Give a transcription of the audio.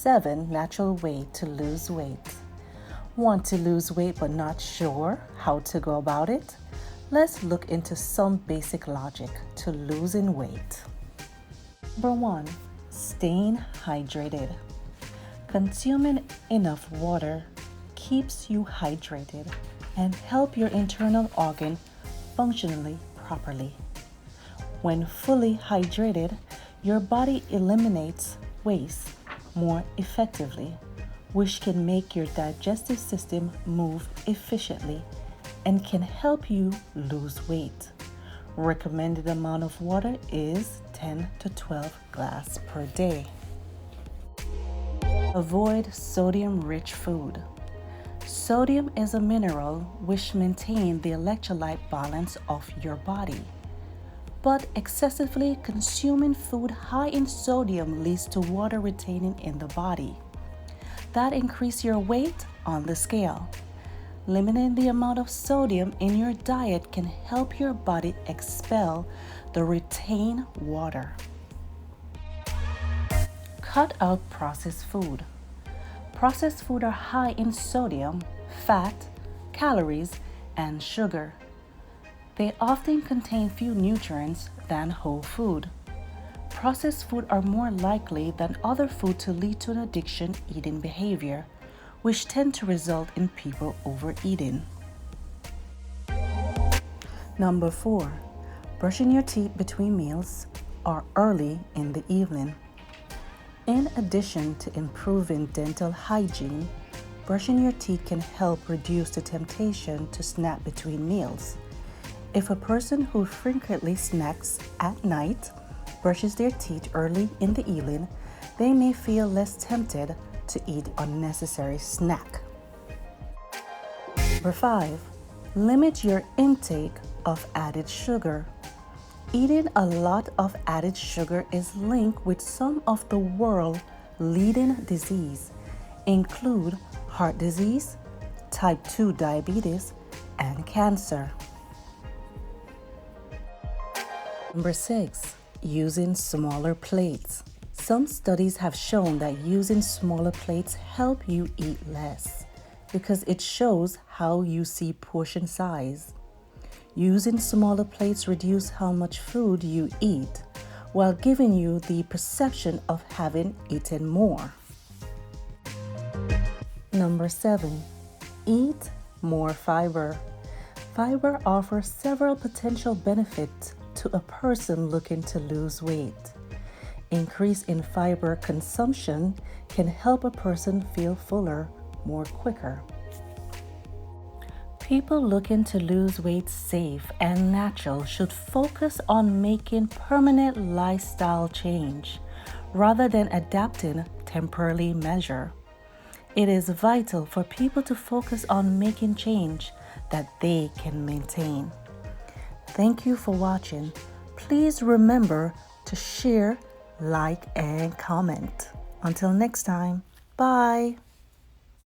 7 natural ways to lose weight. Want to lose weight but not sure how to go about it? Let's look into some basic logic to losing weight. Number 1. Staying hydrated. Consuming enough water keeps you hydrated and help your internal organ functionally properly. When fully hydrated, your body eliminates waste more effectively, which can make your digestive system move efficiently and can help you lose weight. Recommended amount of water is 10 to 12 glasses per day. Avoid sodium-rich food. Sodium is a mineral which maintains the electrolyte balance of your body. But excessively consuming food high in sodium leads to water retaining in the body. That increases your weight on the scale. Limiting the amount of sodium in your diet can help your body expel the retained water. Cut out processed food. Processed food are high in sodium, fat, calories, and sugar. They often contain few nutrients than whole food. Processed food are more likely than other food to lead to an addiction eating behavior, which tend to result in people overeating. Number 4. Brushing your teeth between meals or early in the evening. In addition to improving dental hygiene, brushing your teeth can help reduce the temptation to snack between meals. If a person who frequently snacks at night brushes their teeth early in the evening, they may feel less tempted to eat unnecessary snack. Number 5. Limit your intake of added sugar. Eating a lot of added sugar is linked with some of the world's leading diseases, include heart disease, type 2 diabetes, and cancer. Number 6. Using smaller plates. Some studies have shown that using smaller plates help you eat less because it shows how you see portion size. Using smaller plates reduces how much food you eat while giving you the perception of having eaten more. Number 7. Eat more fiber. Fiber offers several potential benefits to a person looking to lose weight. Increase in fiber consumption can help a person feel fuller more quicker. People looking to lose weight safe and natural should focus on making permanent lifestyle change rather than adapting temporary measure. It is vital for people to focus on making change that they can maintain. Thank you for watching. Please remember to share, like, and comment. Until next time, bye.